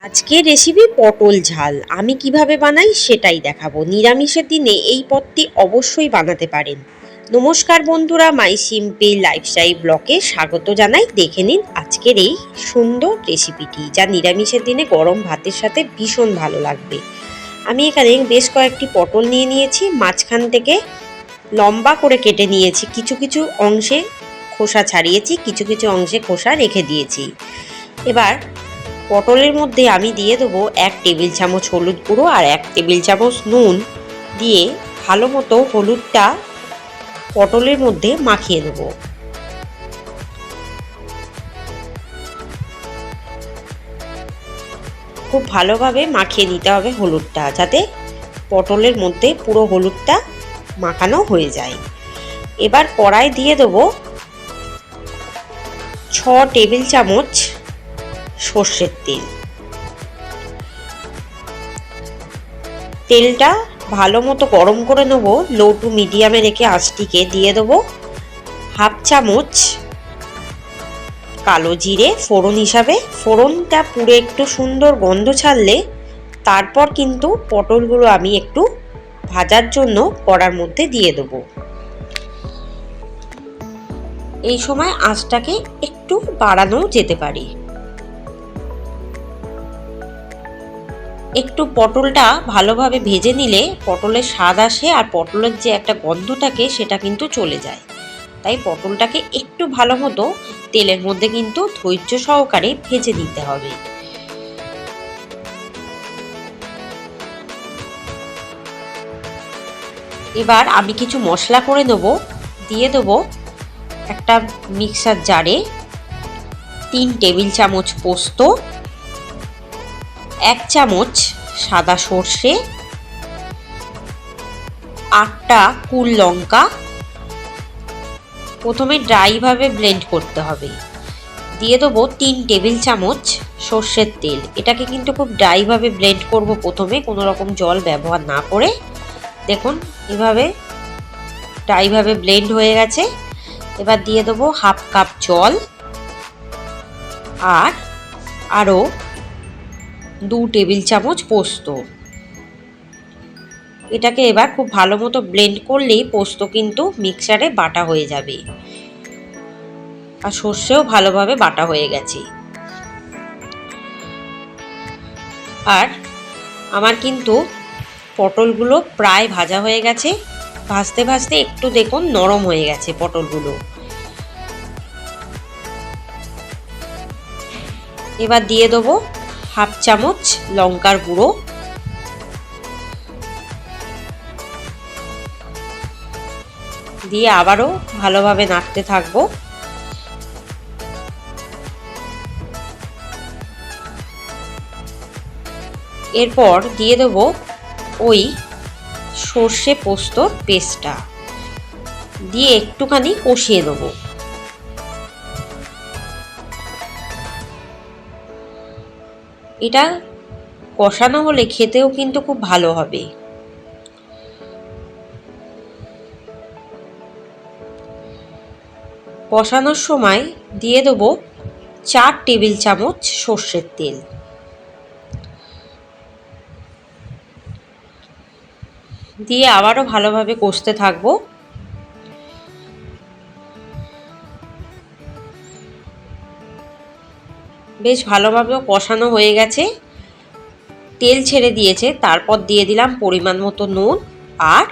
আজকের রেসিপি পটল ঝাল। আমি কিভাবে বানাই সেটাই দেখাবো। নিরামিষের দিনে এই পদটি অবশ্যই বানাতে পারেন। নমস্কার বন্ধুরা, মাই সিম্পল লাইফস্টাইল ব্লগে স্বাগত জানাই। দেখে নিন আজকের এই সুন্দর রেসিপিটি, যা নিরামিষের দিনে গরম ভাতের সাথে ভীষণ ভালো লাগবে। আমি এখানে বেশ কয়েকটি পটল নিয়ে নিয়েছি, মাঝখান থেকে লম্বা করে কেটে নিয়েছি, কিছু কিছু অংশে খোসা ছাড়িয়েছি, কিছু কিছু অংশে খোসা রেখে দিয়েছি। এবার পটলের মধ্যে আমি দিয়ে দেবো 1 টেবিল চামচ হলুদ গুঁড়ো আর 1 টেবিল চামচ নুন দিয়ে ভালো মতো হলুদটা পটলের মধ্যে মাখিয়ে দেবো। খুব ভালোভাবে মাখিয়ে নিতে হবে হলুদটা, যাতে পটলের মধ্যে পুরো হলুদটা মাখানো হয়ে যায়। এবার কড়াই দিয়ে দেবো 6 টেবিল চামচ সর্ষের তেল। তেলটা ভালো মতো গরম করে নেব, লো টু মিডিয়ামে রেখে আঁচটিকে। দিয়ে দেবো 1/2 চামচ কালো জিরে ফোড়ন হিসাবে। ফোড়নটা পুরো একটু সুন্দর গন্ধ ছাড়লে তারপর কিন্তু পটলগুলো আমি একটু ভাজার জন্য কড়ার মধ্যে দিয়ে দেবো। এই সময় আঁচটাকে একটু বাড়ানো যেতে পারে। একটু পটলটা ভালোভাবে ভেজে নিলে পটলের স্বাদ আসে, আর পটলের যে একটা গন্ধ থাকে সেটা কিন্তু চলে যায়। তাই পটলটাকে একটু ভালো মতো তেলের মধ্যে কিন্তু ধৈর্য সহকারে ভেজে নিতে হবে। এবার আমি কিছু মশলা করে নেব। দিয়ে দেবো একটা মিক্সার জারে 3 টেবিল চামচ পোস্ত, 1 চামচ সাদা সর্ষে, 8টা কুল লঙ্কা। প্রথমে ড্রাইভাবে ব্লেন্ড করতে হবে। দিয়ে দেবো 3 টেবিল চামচ সর্ষের তেল। এটাকে কিন্তু খুব ড্রাইভাবে ব্লেন্ড করব প্রথমে, কোনো রকম জল ব্যবহার না করে। দেখুন এভাবে ড্রাইভাবে ব্লেন্ড হয়ে গেছে। এবার দিয়ে দেবো 1/2 কাপ জল আর আরও 2 টেবিল চামচ পোস্ত। এটাকে এবার খুব ভালো মতো ব্লেন্ড করলেই পোস্ত কিন্তু মিক্সারে বাটা হয়ে যাবে, আর সর্ষেও ভালোভাবে বাটা হয়ে গেছে। আর আমার কিন্তু পটলগুলো প্রায় ভাজা হয়ে গেছে। ভাজতে ভাজতে একটু দেখুন নরম হয়ে গেছে পটলগুলো। এবার দিয়ে দেবো 1/2 চামচ লঙ্কার গুঁড়ো, দিয়ে আবারও ভালোভাবে নাড়তে থাকবো। এরপর দিয়ে দেবো ওই সর্ষে পোস্তর পেস্টটা, দিয়ে একটুখানি কষিয়ে দেবো। এটা কষানো হলে খেতেও কিন্তু খুব ভালো হবে। কষানোর সময় দিয়ে দেবো 4 টেবিল চামচ সর্ষের তেল। দিয়ে আবারও ভালোভাবে কষতে থাকবো। বেশ ভালোভাবে কষানো হয়ে গেছে, তেল ছেড়ে দিয়েছে। তারপর দিয়ে দিলাম পরিমাণ মতো নুন আর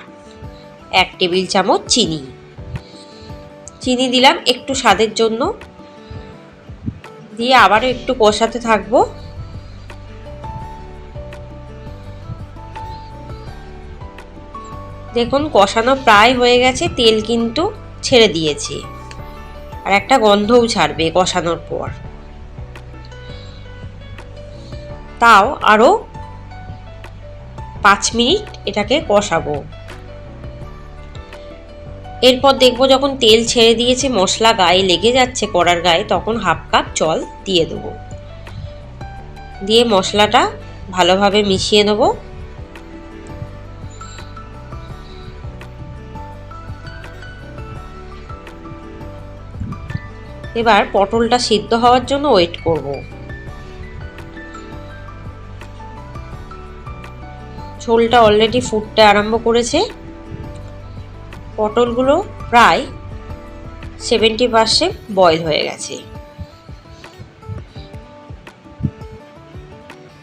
1 টেবিল চামচ চিনি। চিনি দিলাম একটু স্বাদের জন্য। দিয়ে আবারও একটু কষাতে থাকবো। দেখুন কষানো প্রায় হয়ে গেছে, তেল কিন্তু ছেড়ে দিয়েছে, আর একটা গন্ধও ছাড়বে কষানোর পর। তাও আরও 5 মিনিট এটাকে কষাবো। এরপর দেখবো যখন তেল ছেড়ে দিয়েছে, মশলা গায়ে লেগে যাচ্ছে কড়ার গায়ে, তখন 1/2 কাপ জল দিয়ে দেবো। দিয়ে মশলাটা ভালোভাবে মিশিয়ে নেব। এবার পটলটা সিদ্ধ হওয়ার জন্য ওয়েট করব। ঝোলটা অলরেডি ফুটতে আরম্ভ করেছে। পটলগুলো প্রায় 70% বয়েল হয়ে গেছে।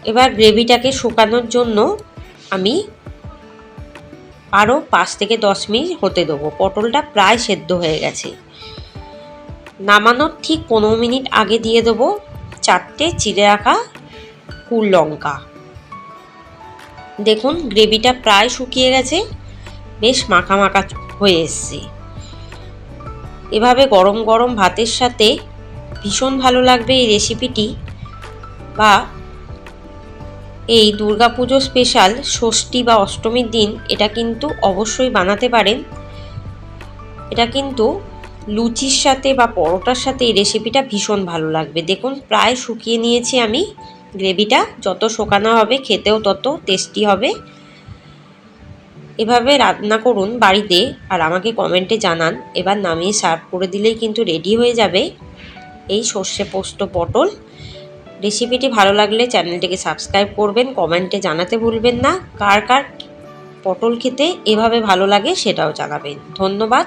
এবার গ্রেভিটাকে শুকানোর জন্য আমি আরও 5 থেকে 10 মিনিট হতে দেবো। পটলটা প্রায় সেদ্ধ হয়ে গেছে। নামানোর ঠিক 15 মিনিট আগে দিয়ে দেবো 4টে চিড়ে রাখা কুল লঙ্কা। দেখুন গ্রেভিটা প্রায় শুকিয়ে গেছে, বেশ মাখা মাখা হয়ে এসছে। এভাবে গরম গরম ভাতের সাথে ভীষণ ভালো লাগবে এই রেসিপিটি, বা এই দুর্গাপুজো স্পেশাল ষষ্ঠী বা অষ্টমীর দিন এটা কিন্তু অবশ্যই বানাতে পারেন। এটা কিন্তু লুচির সাথে বা পরোটার সাথে এই রেসিপিটা ভীষণ ভালো লাগবে। দেখুন প্রায় শুকিয়ে নিয়েছি আমি গ্রেভিটা। যত শুকানো হবে খেতেও তত টেস্টি হবে। এভাবে রান্না করুন বাড়িতে আর আমাকে কমেন্টে জানান। এবার নামিয়ে সার্ভ করে দিলেই কিন্তু রেডি হয়ে যাবে এই সর্ষে পোস্ত পটল। রেসিপিটি ভালো লাগলে চ্যানেলটিকে সাবস্ক্রাইব করবেন, কমেন্টে জানাতে ভুলবেন না কার কার পটল খেতে এভাবে ভালো লাগে সেটাও জানাবেন। ধন্যবাদ।